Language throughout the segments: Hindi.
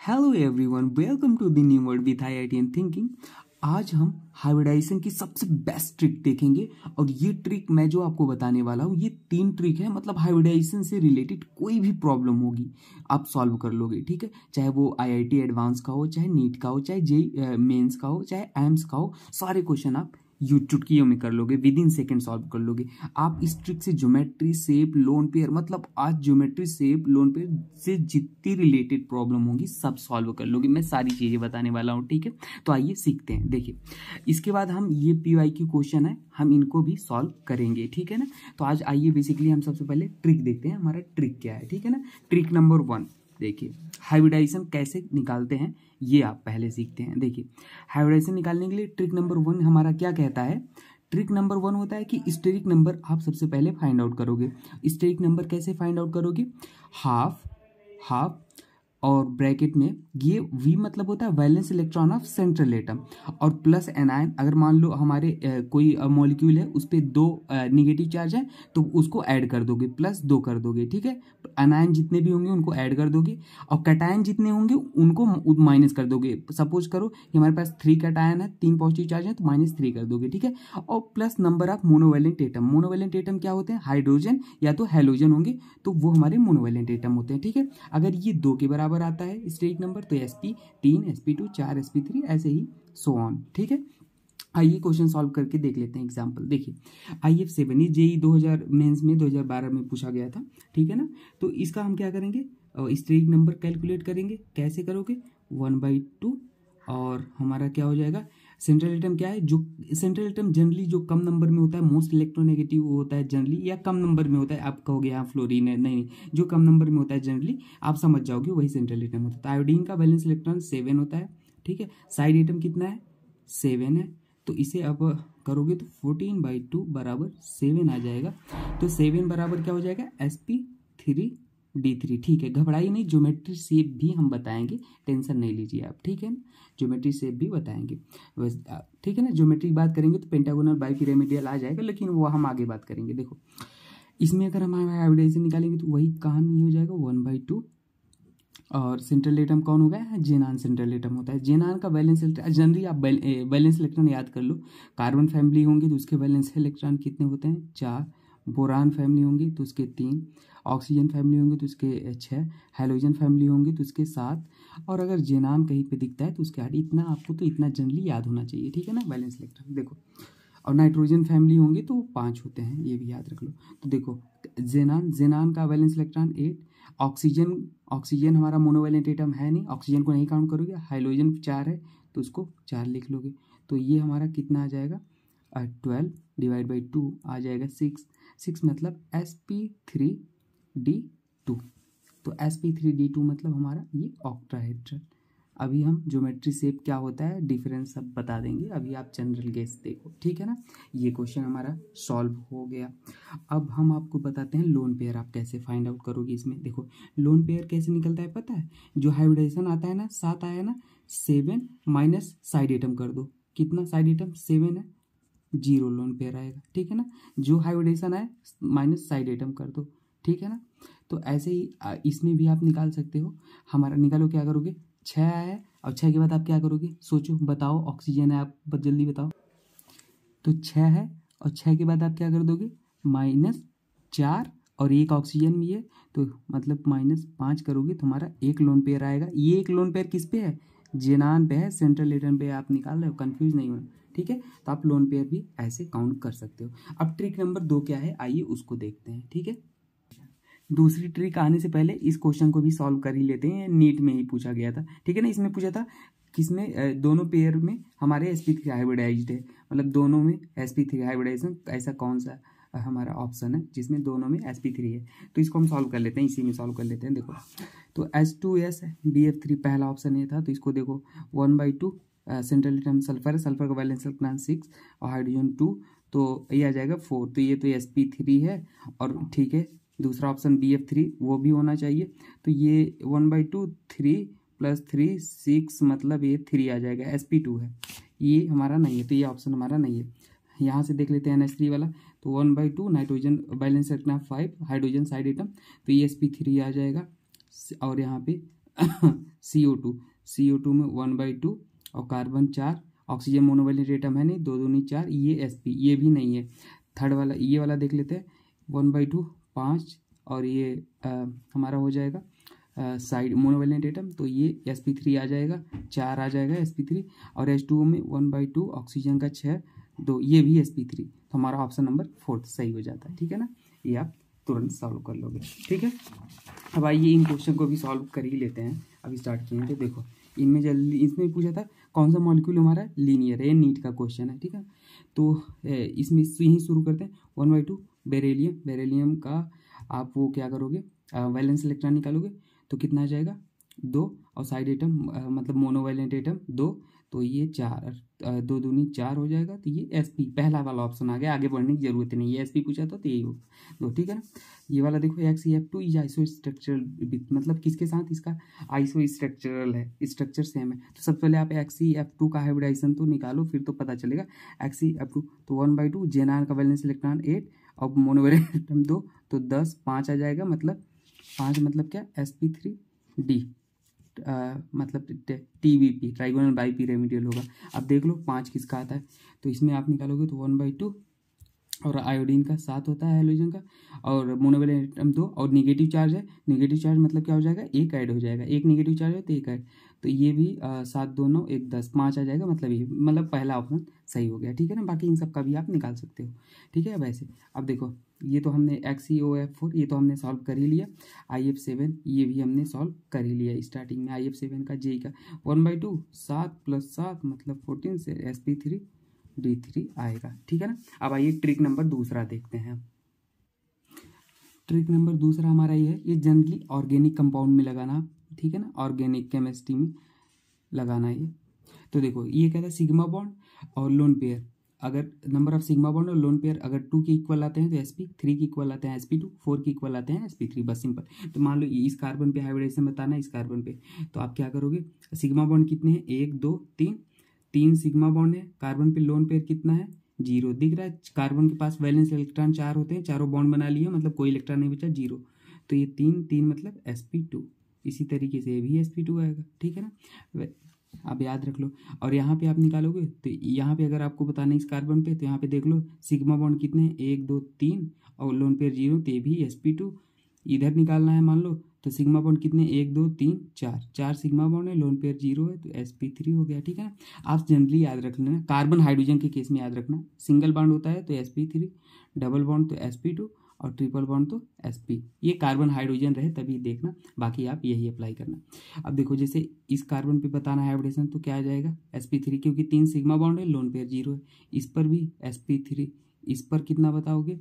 Hello everyone, welcome to the new world with IIT and thinking. आज हम हाइब्रिडाइजेशन की सबसे बेस्ट ट्रिक देखेंगे और ये ट्रिक मैं जो आपको बताने वाला हूँ, ये 3 ट्रिक है। मतलब हाइब्रिडाइजेशन से रिलेटेड कोई भी प्रॉब्लम होगी आप सॉल्व कर लोगे, ठीक है। चाहे वो IIT एडवांस का हो, चाहे नीट का हो, चाहे JEE मेंस का हो, चाहे एम्स का हो, सारे क्वेश्चन आप चुटकियों में कर लोगे, विद इन सेकेंड सॉल्व कर लोगे आप। इस ट्रिक से ज्योमेट्री, शेप, लोन पेयर, मतलब आज ज्योमेट्री, शेप, लोन पेयर से जितनी रिलेटेड प्रॉब्लम होगी सब सॉल्व कर लोगे। मैं सारी चीजें बताने वाला हूँ, ठीक है। तो आइए सीखते हैं। देखिए, इसके बाद हम ये PYQ क्वेश्चन है, हम इनको भी सॉल्व करेंगे, ठीक है ना। तो आज आइए बेसिकली हम सबसे पहले ट्रिक देखते हैं, हमारा ट्रिक क्या है, ठीक है ना। ट्रिक नंबर 1 देखिए, हाइब्रिडाइजेशन कैसे निकालते हैं ये आप पहले सीखते हैं। देखिए, हाइब्रिडाइजेशन निकालने के लिए ट्रिक नंबर 1 हमारा क्या कहता है। ट्रिक नंबर 1 होता है कि स्टेरिक नंबर आप सबसे पहले फाइंड आउट करोगे। स्टेरिक नंबर कैसे फाइंड आउट करोगे? हाफ हाफ और ब्रैकेट में ये V मतलब होता है valence electron of central atom, और प्लस एनायन। अगर मान लो हमारे कोई मॉलिक्यूल है, उस पर 2 निगेटिव चार्ज है, तो उसको ऐड कर दोगे, +2 कर दोगे, ठीक है। एनायन जितने भी होंगे उनको ऐड कर दोगे, और कैटायन जितने होंगे उनको माइनस कर दोगे। सपोज करो कि हमारे पास 3 कैटायन है, 3 पॉजिटिव चार्ज है, तो -3 कर दोगे, ठीक है। और plus number of monovalent atom. Monovalent atom क्या होते हैं? हाइड्रोजन या तो हैलोजन होंगे, तो वो हमारे मोनोवैलेंट एटम होते हैं, ठीक है। अगर ये 2 के बराबर आता है स्टेरिक नंबर, तो sp3, sp2, 4 sp3, ऐसे ही सो ऑन, ठीक है। आइए क्वेश्चन सॉल्व करके देख लेते हैं एग्जांपल। देखिए, IF7 ये JEE 2000 मेंस में 2012 में पूछा गया था, ठीक है ना। तो इसका हम क्या करेंगे, स्टेरिक नंबर कैलकुलेट करेंगे। कैसे करोगे? 1/2, और हमारा क्या हो जाएगा, सेंट्रल एटम क्या है, जो सेंट्रल एटम जनरली जो कम नंबर में होता है, मोस्ट इलेक्ट्रोनेगेटिव होता है जनरली, या कम नंबर में होता है। आप कहोगे यहाँ फ्लोरीन है, नहीं, जो कम नंबर में होता है जनरली, आप समझ जाओगे वही सेंट्रल एटम होता है। तो आयोडीन का वैलेंस इलेक्ट्रॉन 7 होता है, ठीक है। साइड एटम कितना है? 7 है। तो इसे अब करोगे तो 14/2 बराबर 7 आ जाएगा। तो 7 बराबर क्या हो जाएगा? sp3d3, ठीक है। घबराइए नहीं, ज्योमेट्री शेप भी हम बताएंगे, टेंशन नहीं लीजिए आप, ठीक है ना। ज्योमेट्री शेप भी बताएंगे, ठीक है ना। ज्योमेट्री की बात करेंगे तो पेंटागोनल, बाइपिरामिडियल आ जाएगा, लेकिन वो हम आगे बात करेंगे। देखो, इसमें अगर हम हाइब्रिडाइजेशन निकालेंगे तो वही कहानी हो जाएगा, 1/2। और सेंट्रल एटम कौन हो गया? जेनान सेंट्रल एटम होता है। जेनान का वैलेंस इलेक्ट्रॉन, जनरली आप वैलेंस इलेक्ट्रॉन याद कर लो। कार्बन फैमिली होंगे तो उसके वैलेंस इलेक्ट्रॉन कितने होते हैं? 4। बोरान फैमिली होंगी तो उसके 3। ऑक्सीजन फैमिली होंगे तो उसके 6। हाइड्रोजन फैमिली होंगी तो उसके 7। और अगर जेनान कहीं पे दिखता है तो उसके 8। इतना आपको तो इतना जनरली याद होना चाहिए, ठीक है ना, वैलेंस इलेक्ट्रॉन। देखो, और नाइट्रोजन फैमिली होंगे तो 5 होते हैं, ये भी याद रख लो। तो देखो, जेनान का वैलेंस इलेक्ट्रॉन 8। ऑक्सीजन हमारा मोनोवैलेंट एटम है नहीं, ऑक्सीजन को नहीं काउंट करोगे। हाइड्रोजन 4 है तो उसको 4 लिख लोगे। तो ये हमारा कितना आ जाएगा? 12/2 आ जाएगा 6 मतलब sp3d2। तो sp3d2 मतलब हमारा ये ऑक्टाहेड्रल। अभी हम ज्योमेट्री शेप क्या होता है, डिफरेंस सब बता देंगे। अभी आप जनरल गेस देखो, ठीक है ना। ये क्वेश्चन हमारा सॉल्व हो गया। अब हम आपको बताते हैं लोन पेयर आप कैसे फाइंड आउट करोगे। इसमें देखो, लोन पेयर कैसे निकलता है पता है? जो हाइब्रिडाइजेशन आता है ना, 7 आया ना, 7 माइनस साइड एटम कर दो। कितना साइड एटम? 7 है, 0 लोन पेयर आएगा, ठीक है ना। जो हाइब्रिडाइजेशन आए माइनस साइड एटम कर दो, ठीक है ना। तो ऐसे ही इसमें भी आप निकाल सकते हो। हमारा निकालो, क्या करोगे? 6 आया है, और 6 के बाद आप क्या करोगे? सोचो, बताओ। ऑक्सीजन है, आप जल्दी बताओ। तो 6 है, और 6 के बाद आप क्या कर दोगे? -4, और 1 ऑक्सीजन भी है, तो मतलब -5 करोगे तो हमारा 1 लोन पेयर आएगा। ये 1 लोन पेयर किस पे है? जेनान पे है, सेंट्रल एटम पे आप निकाल रहे हो, कंफ्यूज नहीं होना, ठीक है। तो आप लोन पेयर भी ऐसे काउंट कर सकते हो। अब ट्रिक नंबर 2 क्या है, आइए उसको देखते हैं, ठीक है। दूसरी ट्रिक आने से पहले इस क्वेश्चन को भी सॉल्व कर ही लेते हैं, नीट में ही पूछा गया था, ठीक है ना। इसमें पूछा था किसमें, दोनों पेयर में हमारे sp3 हाइब्रिडाइज्ड है, मतलब दोनों में sp3 हाइब्रिडाइजेशन, ऐसा कौन सा हमारा ऑप्शन है जिसमें दोनों में sp3 है। तो इसको हम सॉल्व कर लेते हैं, इसी में सॉल्व कर लेते हैं। देखो, तो H2SbF3 पहला ऑप्शन ये था, तो इसको देखो 1/2 सेंट्रल एटम सल्फर है, सल्फर का वैलेंस इलेक्ट्रॉन 6 और हाइड्रोजन 2, तो ये आ जाएगा 4। तो ये तो sp3 है, और ठीक है, दूसरा ऑप्शन BF3 वो भी होना चाहिए। तो ये 1/2 3 + 3 6, मतलब ये 3 आ जाएगा, sp2 है, ये हमारा नहीं है, तो ये ऑप्शन हमारा नहीं है। यहाँ से देख लेते हैं NH3 वाला, तो 1/2 नाइट्रोजन बैलेंस रखना 5, हाइड्रोजन साइड एटम, तो ये sp3 आ जाएगा। और यहाँ पे CO2 में 1/2 और कार्बन 4, ऑक्सीजन मोनोवैलेंट एटम है नहीं, 2 दूनी 4, ये sp, ये भी नहीं है। थर्ड वाला ये वाला देख लेते हैं, 1/2 5 और ये हमारा हो जाएगा साइड मोनोवैलेंट एटम, तो ये sp3 आ जाएगा, 4 आ जाएगा sp3, और H2O में 1/2 ऑक्सीजन का 6 2, ये भी sp3, तो हमारा ऑप्शन नंबर 4 सही हो जाता है। ठीक है ना, ये आप तुरंत सॉल्व कर लोगे। ठीक है, अब आइए इन क्वेश्चन को भी सॉल्व कर ही लेते हैं। अभी स्टार्ट किए हैं तो देखो, इनमें जल्दी इसमें पूछा था कौन सा मॉलिक्यूल हमारा लीनियर है, ये नीट का क्वेश्चन है। ठीक है, तो इसमें यहीं शुरू करते हैं। 1/2 बेरिलियम का आप वो क्या करोगे, वैलेंस इलेक्ट्रॉन निकालोगे तो कितना आ जाएगा 2, और साइड एटम मतलब मोनोवैलेंट एटम 2, तो ये 4, 2 दूनी 4 हो जाएगा, तो ये sp पहला वाला ऑप्शन आ गया, आगे बढ़ने की जरूरत नहीं है, sp पूछा था तो यही होगा 2। ठीक है ना, ये वाला देखो XeF2 इज आइसो स्ट्रक्चरल, मतलब किसके साथ इसका आइसो स्ट्रक्चरल है, स्ट्रक्चर सेम है। तो सबसे पहले आप XeF2 का हाइब्रिडाइजेशन तो निकालो, फिर तो पता चलेगा। XeF2 तो 1/2, जेनान का वैलेंस इलेक्ट्रॉन 8 और मोनोवैलेंट एटम 2, तो 10 5 आ जाएगा, मतलब 5 मतलब क्या sp3d, मतलब TBP ट्राइगोनल बाइपिरामिडल होगा। अब देख लो 5 किसका आता है, तो इसमें आप निकालोगे तो 1/2, और आयोडीन का 7 होता है हाइड्रोजन का, और मोनोवैलेंट एटम 2, और निगेटिव चार्ज है, निगेटिव चार्ज मतलब क्या हो जाएगा, एक ऐड हो जाएगा, एक निगेटिव चार्ज है तो एक ऐड, तो ये भी 7 2 9 1 10 5 आ जाएगा, मतलब ये मतलब पहला ऑप्शन सही हो गया। ठीक है ना, बाकी इन सब का भी आप निकाल सकते हो। ठीक है, वैसे अब देखो ये तो हमने XeOF4 ये तो हमने सॉल्व कर ही लिया, IF7 ये भी हमने सॉल्व कर ही लिया स्टार्टिंग में, IF7 का J का 1/2 7 + 7 मतलब 14 से sp3d3 आएगा। ठीक है ना, अब आइए ट्रिक नंबर दूसरा देखते हैं। ट्रिक नंबर दूसरा हमारा ये है, ये जनरली ऑर्गेनिक कंपाउंड में लगाना। ठीक है ना, ऑर्गेनिक केमिस्ट्री में लगाना है ये। तो देखो ये कहता है सिग्मा बॉन्ड और लोन पेयर, अगर नंबर ऑफ सिग्मा बॉन्ड और लोन पेयर अगर 2 के इक्वल आते हैं तो sp, 3 के इक्वल आते हैं sp2, 4 के इक्वल आते हैं sp3, बस सिंपल। तो मान लो इस कार्बन पे हाइब्रिडाइजेशन बताना है, इस कार्बन पे, तो आप क्या करोगे, सिग्मा बॉन्ड कितने हैं 1 2 3, 3 सिग्मा बॉन्ड है, कार्बन पे लोन पेयर कितना है 0 दिख रहा है, कार्बन के पास वैलेंस इलेक्ट्रॉन 4 होते हैं, चारों बॉन्ड बना लिए, मतलब कोई इलेक्ट्रॉन नहीं बचा 0, तो ये 3 3 मतलब sp2, इसी तरीके से ये भी sp2 आएगा। ठीक है ना, आप याद रख लो। और यहाँ पे आप निकालोगे तो यहाँ पे अगर आपको बताना है इस कार्बन पे, तो यहाँ पे देख लो सिग्मा बॉन्ड कितने हैं 1 2 3 और लोन पेयर 0, तो ये भी sp2। इधर निकालना है मान लो तो सिग्मा बॉन्ड कितने 1 2 3 4 सिग्मा बॉन्ड है, लोन पेयर 0 है, तो sp3 हो गया। ठीक है ना, आप जनरली याद रख लेना, कार्बन हाइड्रोजन के केस में याद रखना, सिंगल बॉन्ड होता है तो sp3, डबल बॉन्ड तो sp2 और ट्रिपल बॉन्ड तो sp, ये कार्बन हाइड्रोजन रहे तभी देखना, बाकी आप यही अप्लाई करना। अब देखो जैसे इस कार्बन पे बताना है हाइब्रिडेशन, तो क्या आ जाएगा sp3, क्योंकि 3 सिग्मा बॉन्ड है, लोन पेयर 0 है, इस पर भी sp3, इस पर कितना बताओगे,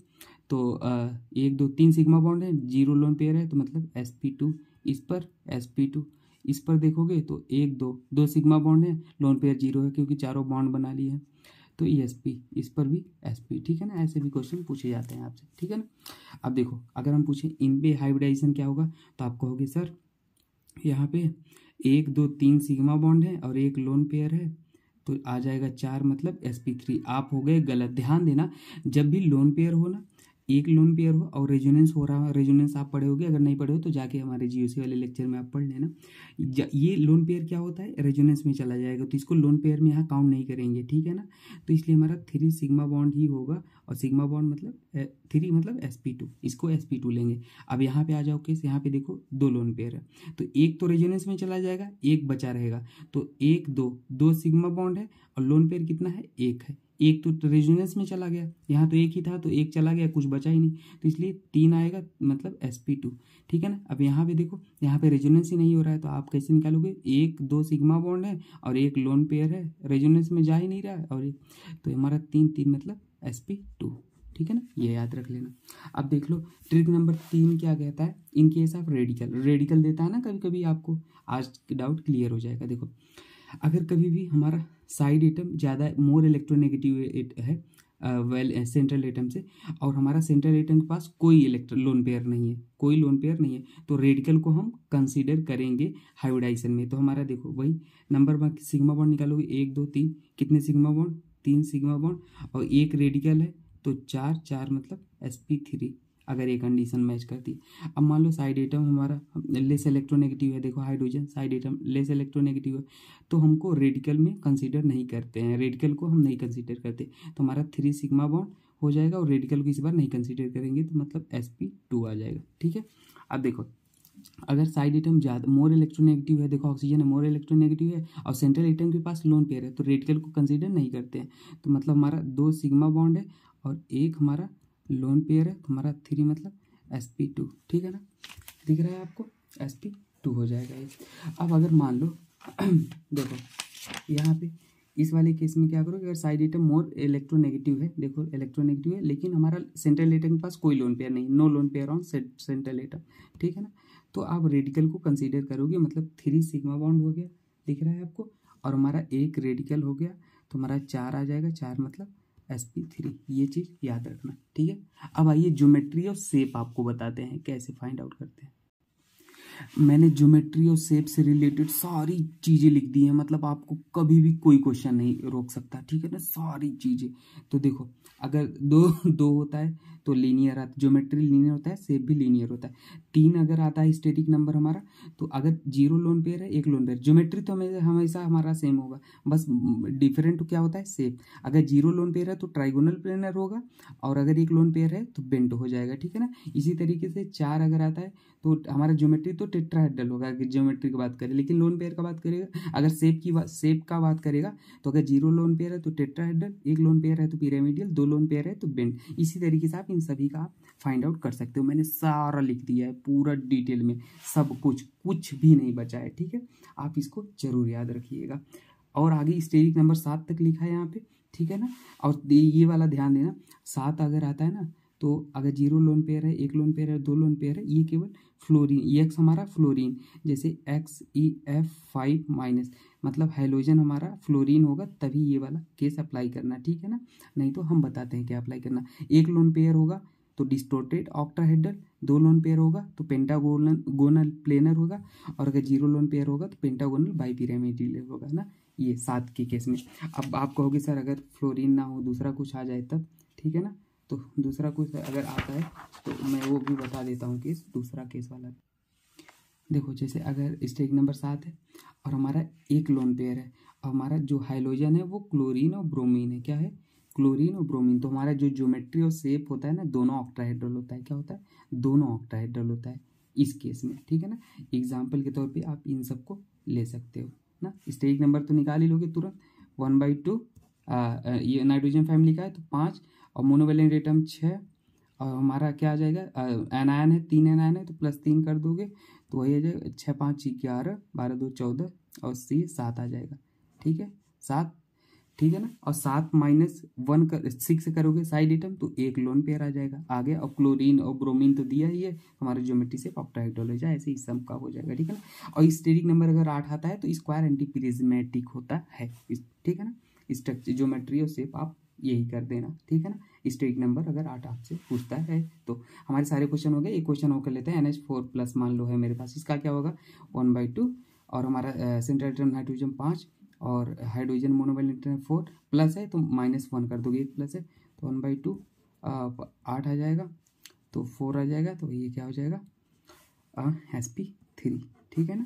तो 1 2 3 सिग्मा बॉन्ड है, 0 लोन पेयर है, तो मतलब sp2, इस पर sp2, इस पर देखोगे तो 1 2 2 सिग्मा बॉन्ड है, लोन पेयर 0 है क्योंकि चारों बॉन्ड बना लिए हैं, तो sp, इस पर भी sp। ठीक है ना, ऐसे भी क्वेश्चन पूछे जाते हैं आपसे। ठीक है ना, अब देखो अगर हम पूछें इन पे हाइब्रिडाइजेशन क्या होगा, तो आप कहोगे सर यहाँ पे 1 2 3 सिग्मा बॉन्ड है और एक लोन पेयर है, तो आ जाएगा 4 मतलब sp3। आप हो गए गलत, ध्यान देना, जब भी लोन पेयर हो ना, एक लोन पेयर हो और रेजोनेंस हो रहा है, रेजोनेंस आप पढ़े होगे, अगर नहीं पढ़े हो तो जाके हमारे जीओसी वाले लेक्चर में आप पढ़ लेना। ये लोन पेयर क्या होता है, रेजोनेंस में चला जाएगा, तो इसको लोन पेयर में यहाँ काउंट नहीं करेंगे। ठीक है ना, तो इसलिए हमारा 3 सिग्मा बॉन्ड ही होगा, और सिग्मा बॉन्ड मतलब 3 मतलब sp2, इसको sp2 लेंगे। अब यहाँ पे आ जाओ केस, यहाँ पे देखो 2 लोन पेयर है, तो एक तो रेजोनेंस में चला जाएगा, एक बचा रहेगा, तो 1 2 2 सिग्मा बॉन्ड है और लोन पेयर कितना है 1 है, एक तो रेजोनेंस में चला गया, यहाँ तो एक ही था तो एक चला गया, कुछ बचा ही नहीं, तो इसलिए 3 आएगा मतलब sp2। ठीक है ना, अब यहाँ पे देखो, यहाँ पे रेजोनेंस ही नहीं हो रहा है, तो आप कैसे निकालोगे, 1 2 सिग्मा बॉन्ड है और एक लोन पेयर है, रेजोनेंस में जा ही नहीं रहा है, और तो हमारा 3 3 मतलब sp2। ठीक है ना, ये याद रख लेना। अब देख लो ट्रिक नंबर 3 क्या कहता है, इन केस ऑफ रेडिकल देता है ना कभी कभी, आपको आज डाउट क्लियर हो जाएगा। देखो अगर कभी भी हमारा साइड एटम ज़्यादा मोर इलेक्ट्रोनेगेटिव है सेंट्रल एटम से, और हमारा सेंट्रल एटम के पास कोई लोन पेयर नहीं है, कोई लोन पेयर नहीं है, तो रेडिकल को हम कंसीडर करेंगे हाइब्रिडाइजेशन में। तो हमारा देखो वही नंबर वन सिग्मा बॉन्ड निकालोगे 1 2 3, कितने सिग्मा बॉन्ड 3 सिग्मा बॉन्ड, और एक रेडिकल है तो 4 4 मतलब sp3। अगर ये कंडीशन मैच करती है। अब मान लो साइड एटम हमारा लेस इलेक्ट्रोनेगेटिव है, देखो hydrogen side atom less electronegative है, तो हमको रेडिकल में कंसीडर नहीं करते हैं, रेडिकल को हम नहीं कंसीडर करते, तो हमारा 3 सिग्मा बॉन्ड हो जाएगा और रेडिकल को इस बार नहीं कंसीडर करेंगे, तो मतलब sp2 आ जाएगा। ठीक है, अब देखो अगर साइड एटम ज़्यादा मोर इलेक्ट्रोनेगेटिव है, देखो ऑक्सीजन है मोर इलेक्ट्रोनेगेटिव है और सेंट्रल एटम के पास लोन पेयर है, तो रेडिकल को कंसीडर नहीं करते हैं, तो मतलब हमारा 2 सिग्मा बॉन्ड है और एक हमारा लोन पेयर है, तो हमारा 3 मतलब sp2। ठीक है ना, दिख रहा है आपको, sp2 हो जाएगा ये। अब अगर मान लो देखो यहाँ पे इस वाले केस में क्या करोगे, अगर साइड एटम मोर इलेक्ट्रोनेगेटिव है, देखो इलेक्ट्रोनेगेटिव है लेकिन हमारा सेंट्रल एटम के पास कोई लोन पेयर नहीं, no lone pair on central atom. ठीक है ना, तो आप रेडिकल को कंसीडर करोगे, मतलब 3 सिग्मा बॉन्ड हो गया, दिख रहा है आपको, और हमारा एक रेडिकल हो गया, तो हमारा 4 आ जाएगा, 4 मतलब sp3, ये चीज़ याद रखना। ठीक है, अब आइए ज्योमेट्री और शेप आपको बताते हैं कैसे फाइंड आउट करते हैं। मैंने ज्योमेट्री और शेप से रिलेटेड सारी चीज़ें लिख दी हैं, मतलब आपको कभी भी कोई क्वेश्चन नहीं रोक सकता। ठीक है ना, सारी चीज़ें। तो देखो अगर दो होता है तो लीनियर आता, ज्योमेट्री लीनियर होता है, शेप भी लीनियर होता है। 3 अगर आता है स्टैटिक नंबर हमारा, तो अगर 0 लोन पेयर है 1 लोन पेयर, ज्योमेट्री तो हमेशा हमारा सेम होगा, बस डिफरेंट क्या होता है शेप। अगर 0 लोन पेयर है तो ट्राइगोनल प्लेनर होगा, और अगर 1 लोन पेयर है तो बेंट हो जाएगा। ठीक है ना, इसी तरीके से 4 अगर आता है तो हमारा ज्योमेट्री तो टेट्राहेड्रल होगा अगर ज्योमेट्री की बात करें, लेकिन लोन पेयर का बात करेगा, अगर शेप का बात करेगा तो अगर 0 लोन पेयर है तो टेट्राहेड्रल, 1 लोन पेयर है तो पिरामिडियल, 2 लोन पेयर है तो बेंड। इसी तरीके से आप इन सभी का आप फाइंड आउट कर सकते हो। मैंने सारा लिख दिया है पूरा डिटेल में, सब कुछ भी नहीं बचा है। ठीक है, आप इसको जरूर याद रखिएगा। और आगे स्टेजिक नंबर 7 तक लिखा है यहाँ पे। ठीक है ना, और ये वाला ध्यान देना, 7 अगर आता है ना, तो अगर 0 लोन पेयर है, 1 लोन पेयर है, 2 लोन पेयर है, ये केवल फ्लोरीन, ये एक्स हमारा फ्लोरीन, जैसे XeF5- मतलब हाइड्रोजन हमारा फ्लोरीन होगा, तभी ये वाला केस अप्लाई करना। ठीक है ना, नहीं तो हम बताते हैं क्या अप्लाई करना। 1 लोन पेयर होगा तो डिस्टोर्टेड ऑक्टाहेड्रल, 2 लोन पेयर होगा तो पेंटागोनल प्लेनर होगा, और अगर 0 लोन पेयर होगा तो पेंटागोनल बाइपिरामिडल होगा ना, ये 7 के केस में। अब आप कहोगे सर अगर फ्लोरीन ना हो दूसरा कुछ आ जाए तब, ठीक है ना, तो दूसरा कुछ अगर आता है तो मैं वो भी बता देता हूँ केस, दूसरा केस वाला। देखो जैसे अगर स्टेज नंबर 7 है और हमारा 1 लोन पेयर है, और हमारा जो हाइड्रोजन है वो क्लोरीन और ब्रोमीन है, क्या है, क्लोरीन और ब्रोमीन, तो हमारा जो ज्योमेट्री और शेप होता है ना, दोनों ऑक्टाहेड्रल होता है। क्या होता है, दोनों ऑक्टाहेड्रल होता है इस केस में। ठीक है ना, एग्जाम्पल के तौर पे आप इन सबको ले सकते हो ना। स्टेज नंबर तो निकाल ही लोगे तुरंत, 1/2 ये नाइट्रोजन फैमिली का है तो 5, और मोनोवैलेंट एटम 6, और हमारा क्या आ जाएगा, एनायन है 3 एनायन है तो +3 कर दोगे तो वही आ जाएगा 6 5 11 12 2 14 और C 7 आ जाएगा। ठीक है 7, ठीक है ना, और 7 -1 6 करोगे साइड एटम तो 1 लोन पेयर आ जाएगा आगे, और क्लोरीन और ब्रोमीन तो दिया ही है, हमारे ज्योमेट्री से ऑक्टाहेड्रल हो जाए, ऐसे ही सम का हो जाएगा। ठीक है ना, और स्टेरिक नंबर अगर 8 आता है तो स्क्वायर एंटी प्रिज्मेटिक होता है। ठीक है ना, स्ट्रक्चर ज्योमेट्री और शेप आप यही कर देना। ठीक है ना, स्टेरिक नंबर अगर 8 आपसे पूछता है तो। हमारे सारे क्वेश्चन हो गए, एक क्वेश्चन और कर लेते हैं। NH4+ मान लो है मेरे पास, इसका क्या होगा 1/2, और हमारा सेंट्रल एटम नाइट्रोजन 5 और हाइड्रोजन मोनोवैलेंट 4 प्लस है तो -1 कर दोगे, 1 प्लस है तो 1/2 8 आ जाएगा तो 4 आ जाएगा, तो ये क्या हो जाएगा sp3। ठीक है ना,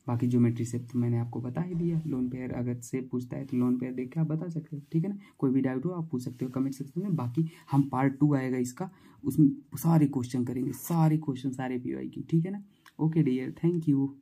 बाकी ज्योमेट्री शेप तो मैंने आपको बता ही दिया। लोन पेयर अगर शेप पूछता है तो लोन पेयर देख के आप बता सकते हो। ठीक है ना, कोई भी डाउट हो आप पूछ सकते हो कमेंट सेक्शन में। बाकी हम पार्ट 2 आएगा इसका, उसमें सारे क्वेश्चन करेंगे, सारे क्वेश्चन सारे PY की। ठीक है ना, ओके डियर, थैंक यू।